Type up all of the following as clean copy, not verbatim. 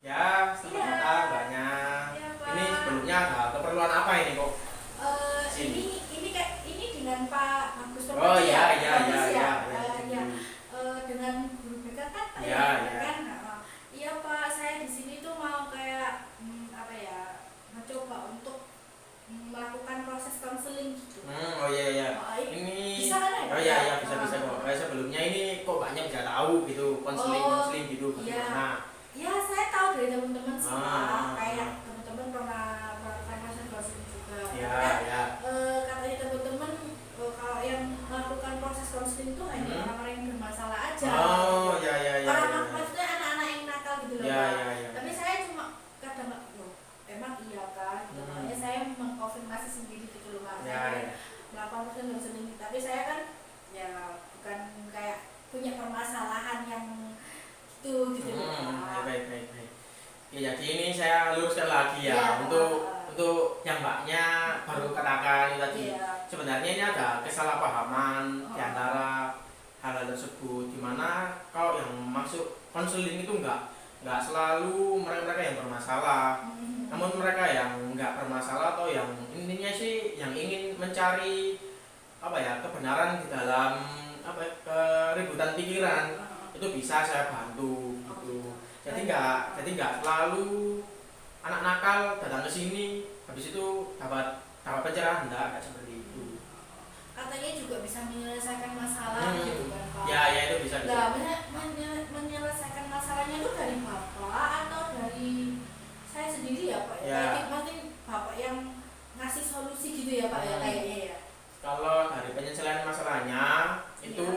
Ya, selamat Iya, datang banyak. iya Ini Pak. sebelumnya ada keperluan apa ini kok? Ini Sini. ini dengan Pak Agus Oh Permadi iya ya, iya iya Bagus iya ya. iya Ya, gitu. dengan guru BK kan, Iya iya. kan. Iya Pak, saya di sini tuh mau kayak apa ya, mencoba untuk melakukan proses konseling gitu. Oh iya iya. Ini Ini bisa kan ya? oh iya iya bisa kok. Sebelumnya ini kok banyak bisa tahu gitu, konseling gitu Iya. bagaimana? Ya, saya tahu dari teman-teman sih Pak, Ah, kayak teman-teman pernah melakukan proses konseling juga. iya Kan, iya. katanya teman-teman kalau yang melakukan proses konseling itu hanya orang-orang yang bermasalah aja. Oh iya iya iya. Orang Iya maksudnya anak-anak yang nakal gitu loh iya Pak. iya. Iya. Tapi saya cuma kadang loh, emang iya kan? Gitu. Makanya saya mengkonfirmasi sendiri gitu loh Pak. Iya Saya iya. melakukan proses konseling, tapi saya kan ya bukan kayak punya permasalahan yang gitu loh Ya, Pak. baik baik baik. Ya, jadi ini saya luruskan lagi Iya. ya untuk yang mbaknya baru katakan tadi. Iya. Sebenarnya ini ada kesalahpahaman di antara hal-hal tersebut, dimana kalau yang masuk konseling itu nggak selalu mereka yang bermasalah, namun mereka yang nggak bermasalah atau yang intinya sih yang ingin mencari apa ya kebenaran di dalam apa ya, keributan pikiran itu bisa saya bantu gitu. Jadi nggak selalu anak nakal datang ke sini habis itu dapat pencerahan, enggak seperti itu. Katanya juga bisa menyelesaikan masalah gitu kan Pak. Ya itu bisa. Nah, menyelesaikan masalahnya itu dari Bapak atau dari saya sendiri ya Pak? Ya. Kayak mungkin Bapak yang ngasih solusi gitu ya Pak ya kayaknya ya. Kalau dari penyelesaian masalahnya itu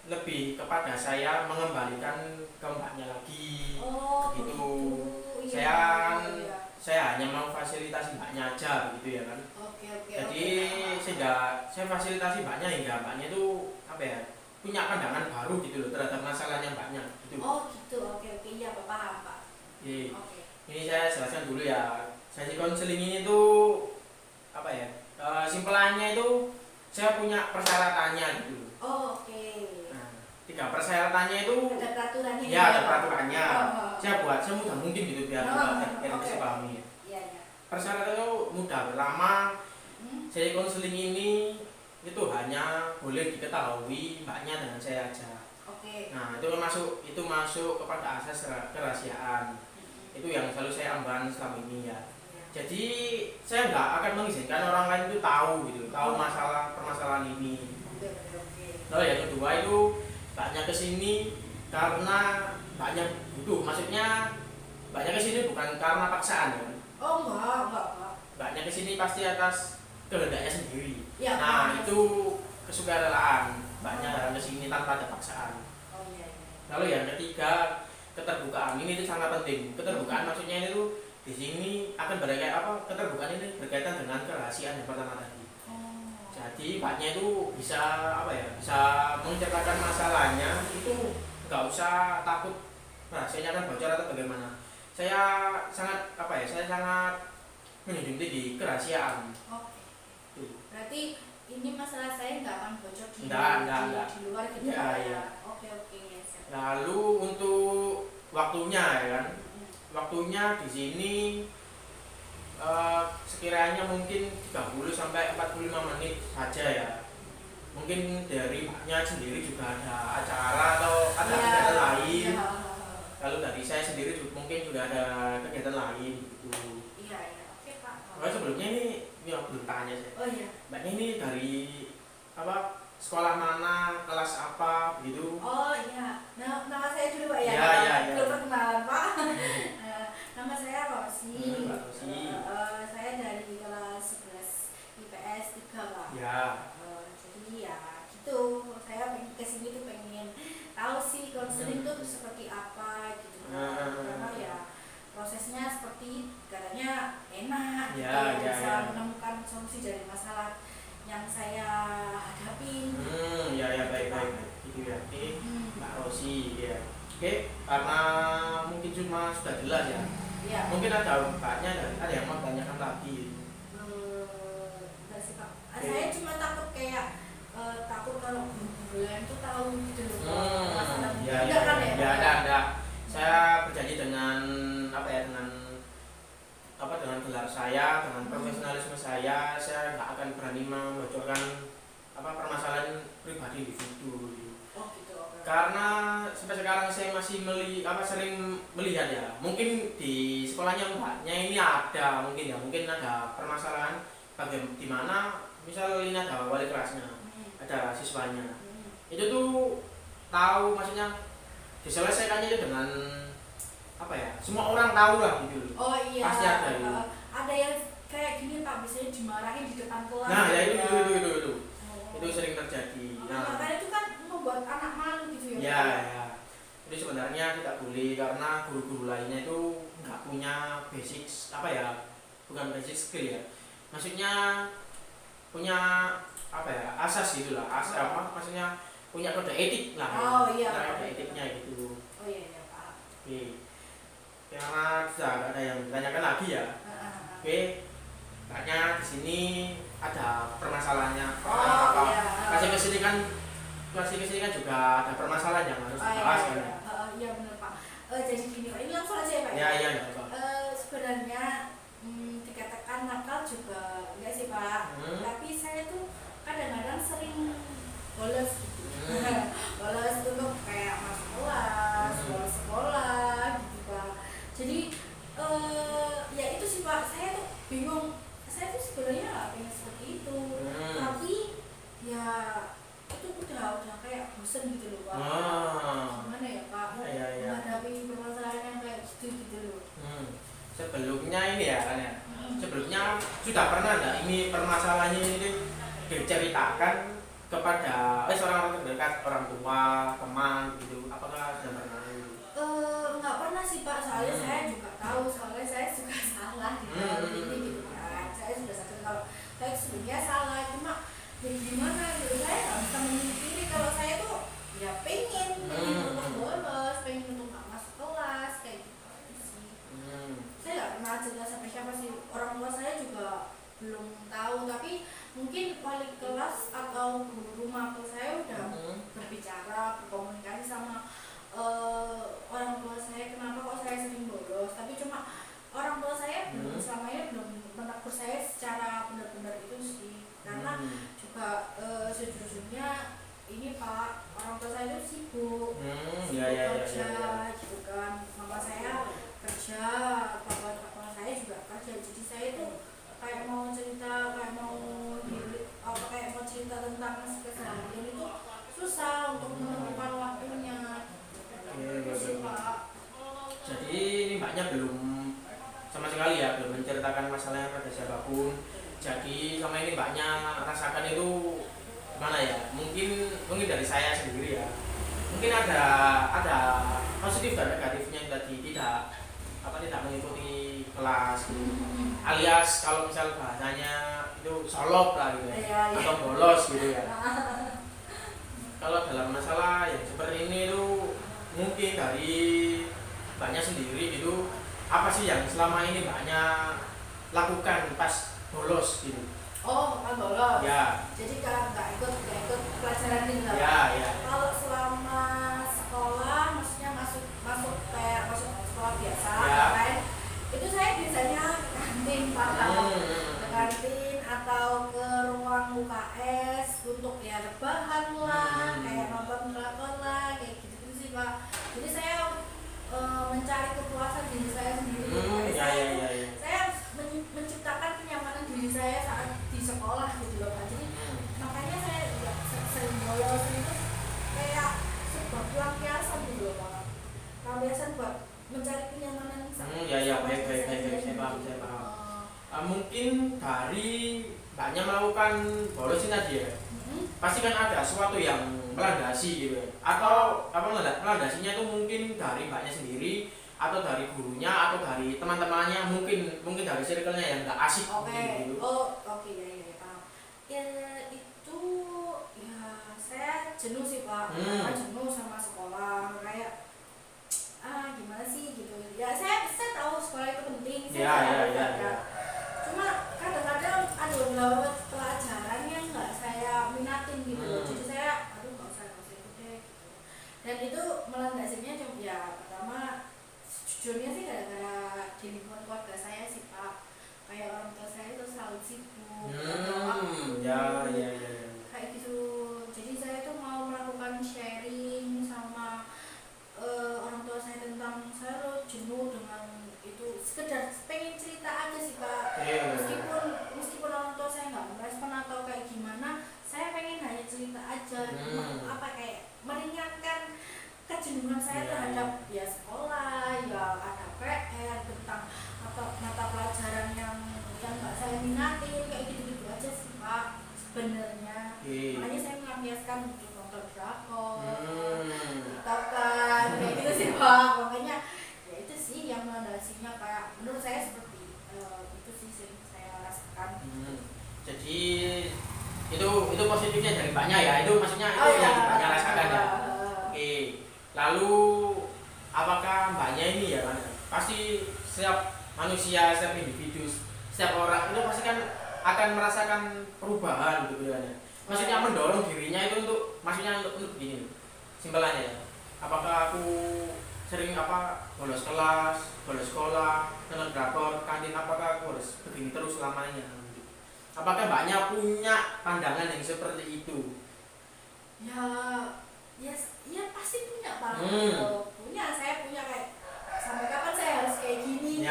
lebih kepada saya mengembalikan ke mbaknya lagi. Oh, Begitu. Iya. Saya- Iya. Saya hanya memfasilitasi mbaknya aja begitu ya kan. Oke. Jadi sehingga saya fasilitasi mbaknya hingga mbaknya itu apa ya punya pandangan baru gitu loh terhadap masalahnya mbaknya gitu. Oh gitu. Oke. Iya Pak, paham Pak. Jadi, Oke. ini saya jelaskan dulu ya. Sesi konseling ini tuh apa ya? Simpelannya itu saya punya persyaratannya gitu. Oh, oke. Nah, 3 persyaratannya itu Ada peraturannya ya ada Pak? peraturannya. Oh. Saya buat semudah mungkin gitu biar Oke. bisa pahami. Iya, iya. Persyaratan itu mudah. Pertama, sesi konseling ini itu hanya boleh diketahui mbaknya dengan saya aja. Oke. Nah, itu masuk kepada asas kerahasiaan. Itu yang selalu saya amban selama ini ya. Jadi saya nggak akan mengizinkan orang lain itu tahu gitu, tahu permasalahan ini. Oke. Lalu yang kedua itu mbaknya kesini karena banyak butuh, maksudnya mbaknya kesini bukan karena paksaan ya. Oh, enggak. Mbaknya kesini pasti atas kehendaknya sendiri. Ya, Nah itu kesukarelaan mbaknya datang kesini tanpa ada paksaan. Oh iya. Lalu yang ketiga keterbukaan ini itu sangat penting. Keterbukaan maksudnya ini tuh di sini akan berkaitan apa? Keterbukaan ini berkaitan dengan kerahasiaan yang pertama tadi. Oh. Jadi mbaknya itu bisa apa ya? Bisa menceritakan masalahnya itu nggak usah takut rahasianya akan bocor atau bagaimana. Saya sangat apa ya? Saya sangat menjunjung tinggi kerahasiaan. Oke. Tuh. Berarti ini masalah saya nggak akan bocor di Nggak. di luar gitu Ya, Pak, ya. Oke. Ya, siap. Lalu untuk waktunya ya kan? Waktunya di sini sekiranya mungkin 30 sampai 45 menit saja ya. Mungkin dari mbaknya sendiri juga ada acara atau ada kegiatan lain. Iya. Lalu dari saya sendiri juga, mungkin juga ada kegiatan lain gitu. Iya. Oke Pak. Nah, sebelumnya ini yang belum tanya saya. Oh iya. Mbaknya ini dari apa? Sekolah mana, kelas apa gitu? Oh iya. Nah, nama saya dulu Pak ya. Iya. Belum perkenalan Pak. Nama saya Rosi. Mbak Rosi. Saya dari kelas 11 IPS 3 Pak. Ya. Jadi ya gitu. Saya pengen kesini tuh pengen tahu sih konseling tuh seperti apa gitu. Karena ya prosesnya seperti katanya enak Ya, gitu. ya, Bisa ya. menemukan solusi dari masalah yang saya hadapin. Ya baik. Itu ya. Oke. Mbak Rosi ya. Oke, karena mungkin cuma sudah jelas ya. Iya. Mungkin ada mbaknya ada yang mau tanyakan lagi. Enggak sih Pak. Saya cuma takut kayak takut kalau bulan itu tahu gitu loh. Masalah Ya, enggak kan ya? ya, ada. Saya berjanji dengan dengan gelar saya, dengan profesionalisme saya nggak akan berani membocorkan permasalahan pribadi individu. Oh gitu. Oke. Karena sampai sekarang saya masih sering melihat ya, mungkin di sekolahnya mbaknya ini mungkin ada permasalahan di mana misal ini ada wali kelasnya, ada siswanya, itu tuh tahu, maksudnya diselesaikannya itu dengan semua orang tahu lah gitu loh. Oh iya. Pasti ada itu. Ada yang kayak gini Pak, biasanya dimarahin di depan kelas. Nah ya gitu itu Oh. itu sering terjadi. Makanya itu kan membuat anak malu gitu ya. Ya. Jadi sebenarnya tidak boleh, karena guru-guru lainnya itu nggak punya bukan basic skill ya. Maksudnya punya asas gitulah, maksudnya punya kode etik lah. Oh iya. Kode etiknya gitu. Oh iya Pak. Oke. Karena sudah nggak ada yang ditanyakan lagi ya. Oke. Kayaknya di sini ada permasalahannya. Iya. Kasih kesini kan juga ada permasalahan yang harus dibahas kan. Iya benar Pak. Jadi gini Pak, ini langsung aja ya Pak. Iya. Sebenarnya dikatakan nakal juga enggak sih Pak. Tapi saya tuh kadang-kadang sering bolos gitu. Bolos untuk kayak masuk kelas, bolos sekolah gitu Pak. Jadi ya itu sih Pak, saya tuh bingung. Saya tuh sebenarnya pengen seperti itu. Tapi ya itu udah kayak bosen gitu loh Pak. Gimana ya Pak? Menghadapi permasalahan yang kayak gitu loh. Sebelumnya ini ya kan ya. Sebelumnya sudah pernah nggak ini permasalahannya ini diceritakan kepada orang terdekat, orang tua, teman gitu? Apakah sudah pernah? Nggak pernah sih Pak, soalnya saya juga tahu, soalnya saya juga salah di dalam ini gitu kan. Saya sudah sadar kalau saya sebenarnya salah, cuma jadi gimana gitu, saya nggak bisa memikirkan kalau saya tuh ya pengen untuk bolos, pengen untuk nggak masuk kelas kayak gitu sih. Saya nggak pernah cerita sampai siapa sih, orang tua saya juga belum tahu, tapi mungkin wali kelas atau guru mapel saya udah berbicara, berkomunikasi sama orang tua saya kenapa kok saya sering bolos, tapi cuma orang tua saya selama ini belum menegur saya secara benar-benar itu sih, karena juga sejujurnya ini Pak, orang tua saya itu sibuk kerja gitu kan, mama saya kerja, papa saya juga kerja, jadi saya itu kayak mau cerita, kayak mau cerita tentang keseharian itu susah untuk menemukan waktunya. Jadi ini mbaknya belum sama sekali ya, belum menceritakan masalahnya pada siapapun. Jadi sama ini mbaknya rasakan itu gimana ya? Mungkin dari saya sendiri ya. Mungkin ada positif dan negatifnya yang tadi tidak mengikuti kelas gitu. Alias kalau misal bahasanya itu solop lah gitu ya. Atau bolos gitu ya. Kalau dalam masalah yang seperti ini itu mungkin dari mbaknya sendiri gitu, apa sih yang selama ini mbaknya lakukan pas bolos gitu? Oh, pas bolos? Ya. Jadi kalau nggak ikut pelajaran ini lah? Ya. Kalau selama sekolah, maksudnya masuk sekolah biasa kan, itu saya biasanya ke kantin Pak, ke kantin atau ke ruang UKS untuk ya rebahan lah, kayak nonton drakor lah, kayak gitu sih Pak. Jadi saya mencari kepuasan diri saya sendiri. Saya menciptakan kenyamanan diri saya saat di sekolah gitu loh Pak. Jadi makanya saya nggak sering bolos itu kayak sebuah pelampiasan gitu loh Pak. Pelampiasan buat mencari kenyamanan. Baik, saya paham. Mungkin dari mbaknya melakukan bolos ini tadi ya, pasti kan ada sesuatu yang melandasi gitu ya, atau melandasinya itu mungkin dari mbaknya sendiri, atau dari gurunya, atau dari teman-temannya, mungkin dari circle-nya yang nggak asik gitu. Oke, paham. Ya itu ya saya jenuh sih Pak, jenuh sama sekolah, kayak gimana sih gitu. Ya saya tahu sekolah itu penting, cuma kadang-kadang ada beberapa pelajaran yang nggak saya minatin gitu. Jadi saya nggak usah ikut deh gitu. Dan itu melandasinya ya pertama sejujurnya sih gara-gara di lingkungan keluarga saya sih Pak. apa kayak meringankan kejenuhan saya terhadap ya sekolah, ya ada PR tentang mata pelajaran yang nggak saya minati, kayak gitu-gitu aja sih Pak sebenarnya. Makanya saya melampiaskan untuk nonton drakor, tiktokan, kayak gitu sih Pak. Makanya ya itu sih yang melandasinya, kayak menurut saya seperti itu sih yang saya rasakan. Jadi itu positifnya dari Mbaknya ya, itu maksudnya itu yang Mbaknya rasakan ya. Oke. Lalu apakah Mbaknya ini ya kan, pasti setiap manusia, setiap individu, setiap orang itu pasti kan akan merasakan perubahan gitu kan ya. Maksudnya mendorong dirinya itu untuk, maksudnya untuk begini, simpelannya ya. Apakah aku sering bolos kelas, bolos sekolah, nonton drakor, kantin, apakah aku harus begini terus selamanya? Apakah Mbaknya punya pandangan yang seperti itu? Ya pasti punya Pak. Punya, saya punya kayak sampai kapan saya harus kayak gini?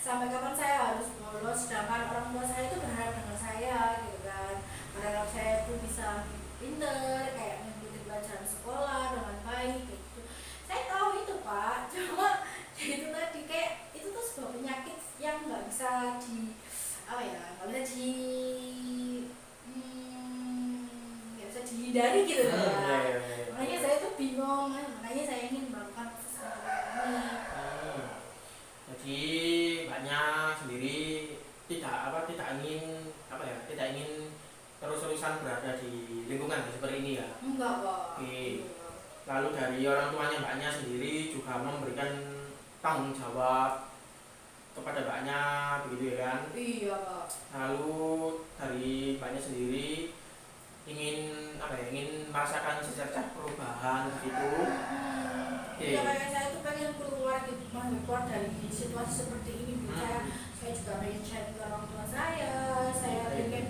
Sampai kapan saya harus bolos, sedangkan orang tua saya itu berharap dengan saya gitu kan. Berharap saya itu bisa pinter, kayak mengikuti pelajaran sekolah dengan baik gitu. Saya tahu itu Pak, cuma itu tadi kayak itu tuh sebuah penyakit yang nggak bisa dihindari gitu loh Pak. Makanya saya tuh bingung, makanya saya ingin melakukan proses ini. Jadi banyak sendiri tidak ingin terus-terusan berada di lingkungan seperti ini ya. Enggak Pak. Oke. Lalu dari orang tuanya Mbaknya sendiri juga memberikan tanggung jawab kepada Mbaknya begitu ya kan? Iya Pak. Lalu dari Mbaknya sendiri ingin merasakan secercah perubahan gitu. Ya kayak saya tuh pengen keluar dari situasi seperti ini. Saya juga pengen sharing ke orang tua saya pengen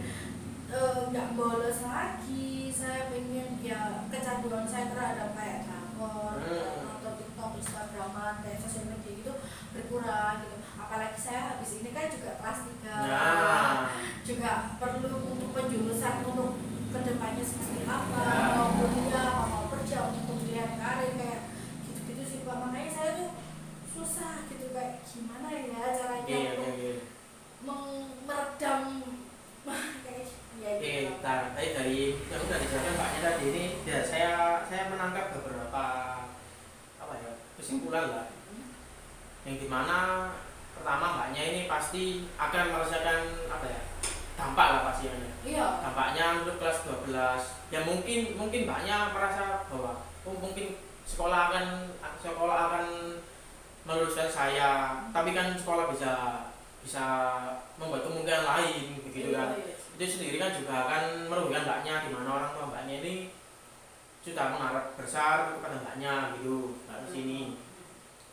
nggak bolos lagi, saya pengen ya kecanduan saya terhadap kayak drakor atau TikTok, Instagraman, kayak sosial media gitu berkurang gitu. Apalagi saya habis ini kan juga kelas 3, juga perlu untuk penjurusan untuk kedepannya seperti apa, mau kuliah, mau kerja untuk pemilihan karir kayak gitu-gitu sih Pak. Makanya saya tuh susah gitu, kayak gimana ya caranya untuk meredam kayak ya gitu. Dari yang sudah dijelaskan Mbaknya tadi ini ya saya menangkap beberapa kesimpulan lah. Yang dimana pertama Mbaknya ini pasti akan merasakan dampak lah pastinya. Iya. Dampaknya untuk kelas 12 ya mungkin Mbaknya merasa bahwa mungkin sekolah akan meluluskan saya, tapi kan sekolah bisa membuat kemungkinan lain begitu kan. Itu sendiri kan juga akan merugikan Mbaknya, di mana orang tua Mbaknya ini sudah mengharap besar kepada Mbaknya gitu di sini.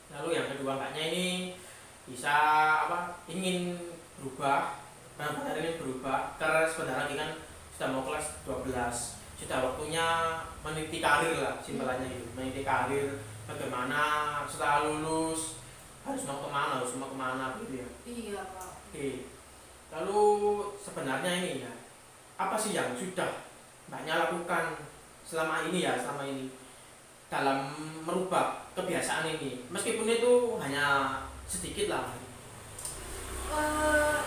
Lalu yang kedua Mbaknya ini bisa ingin berubah, benar-benar ingin berubah karena sebentar lagi kan sudah mau kelas 12, sudah waktunya meniti karir lah simpelannya gitu, meniti karir bagaimana setelah lulus harus mau kemana gitu ya. Iya Pak. Oke. Lalu sebenarnya ini ya, apa sih yang sudah Mbaknya lakukan selama ini dalam merubah kebiasaan ini, meskipun itu hanya sedikit lah.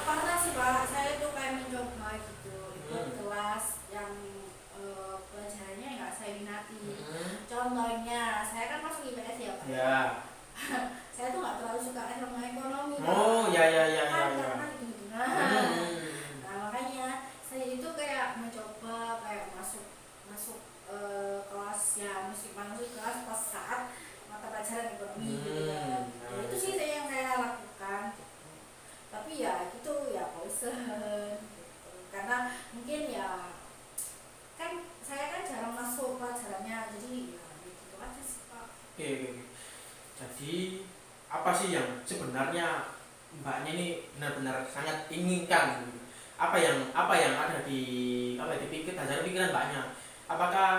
Pernah sih Pak, saya tuh kayak mencoba gitu ikut kelas yang pelajarannya nggak saya minati. Contohnya, saya kan masuk IPS ya Pak. Ya. Saya tuh nggak terlalu suka ilmu ekonomi. Karena gitu. Nah makanya saya itu kayak mencoba kayak masuk kelas ya, masuk kelas pas saat mata pelajaran ekonomi gitu kan. Itu sih yang saya lakukan. Tapi ya gitu ya bosen gitu. Karena mungkin ya kan saya kan jarang masuk pelajarannya, jadi ya gitu aja sih Pak. Oke. Jadi apa sih yang sebenarnya Mbaknya ini benar-benar sangat inginkan? Apa yang ada di pikiran Mbaknya? Apakah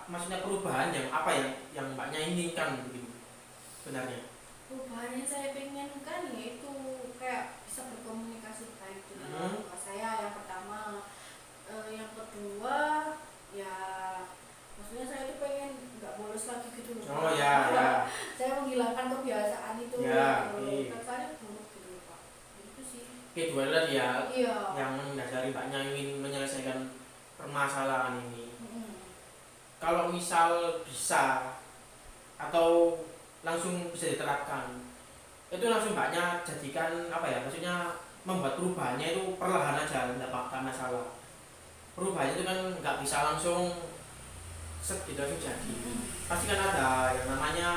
maksudnya perubahan yang Mbaknya inginkan begitu sebenarnya? Perubahan yang saya pengenkan yaitu kayak bisa berkomunikasi baik dengan orang tua saya yang pertama, yang kedua ya permasalahan ini. Mm-mm. Kalau misal bisa atau langsung bisa diterapkan, itu langsung banyak jadikan apa ya, maksudnya membuat perubahannya itu perlahan aja, nggak masalah. Perubahannya itu kan nggak bisa langsung set gitu langsung jadi. Pasti kan ada yang namanya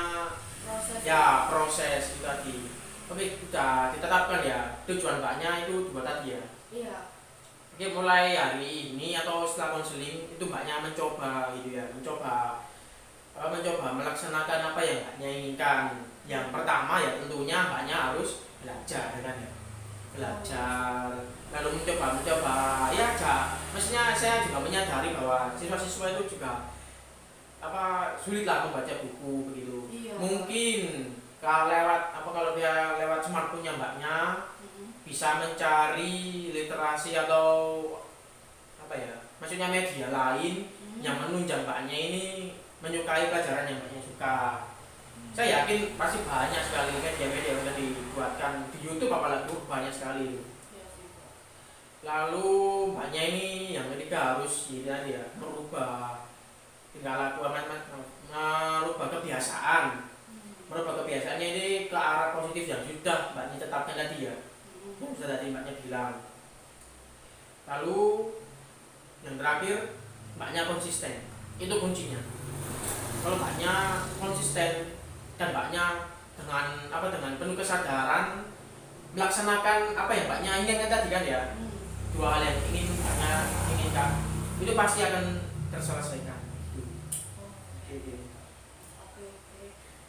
Proses. ya proses itu tadi. Oke, udah ditetapkan ya tujuan mbaknya itu dua tadi ya. Iya. Oke, mulai hari ini atau setelah konseling itu mbaknya mencoba gitu ya, mencoba melaksanakan apa yang mbaknya inginkan. Yang pertama ya tentunya mbaknya harus belajar kan ya, belajar lalu mencoba ya maksudnya saya juga menyadari bahwa siswa-siswa itu juga apa sulit lah membaca buku begitu. Iya. Mungkin kalau dia lewat smartphone-nya mbaknya bisa mencari literasi atau apa ya, maksudnya media lain yang menunjang mbaknya ini menyukai pelajaran yang mbaknya suka. Saya yakin pasti banyak sekali media-media yang sudah dibuatkan di YouTube, apalagi banyak sekali. Lalu mbaknya ini yang ketiga harus ini tadi ya, merubah tingkah laku, merubah kebiasaan. Merubah kebiasaannya ini ke arah positif yang sudah mbaknya tetapkan tadi ya, yang sudah tadi mbaknya bilang. Lalu yang terakhir mbaknya konsisten, itu kuncinya. Kalau mbaknya konsisten dan mbaknya dengan penuh kesadaran melaksanakan apa yang mbaknya inginkan tadi kan ya, dua hal yang ingin mbaknya inginkan, itu pasti akan terselesaikan. Oke.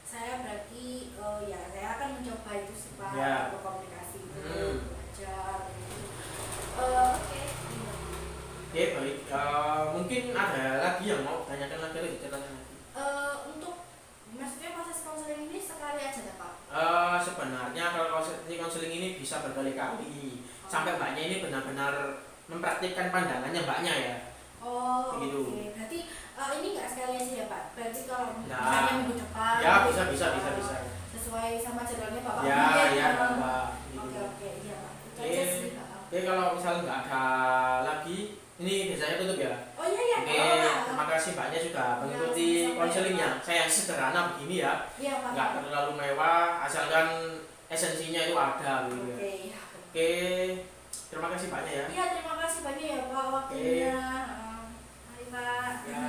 Saya berarti ya saya akan mencoba itu sih Pak, Ya. berkomunikasi itu, belajar gitu. Oke. Oke, baik. Mungkin ada lagi yang mau tanyakan lagi atau diceritakan lagi? Untuk maksudnya proses konseling ini sekali aja ya Pak? Sebenarnya kalau konseling ini bisa berkali-kali sampai mbaknya ini benar-benar mempraktikkan pandangannya mbaknya ya. Oh, Begitu. oke. Berarti ini nggak sekali aja ya Pak? Berarti kalau Nah, misalnya minggu depan Ya bisa. sesuai sama jadwalnya Bapak Ya, mungkin, ya, Mbak. Gitu. Oke, iya Pak. Itu Oke. aja sih Pak. Oke, kalau misalnya nggak ada lagi, ini biasanya tutup ya. Oh iya, Oke, nggak apa-apa. terima kasih mbaknya sudah mengikuti sama-sama, konselingnya. Pak. Saya sederhana begini ya, Iya Pak. nggak terlalu mewah, asalkan esensinya itu ada gitu ya. Oke. Oke, terima kasih banyak ya. Iya, terima kasih banyak ya Pak waktunya. Mari Pak. Ya.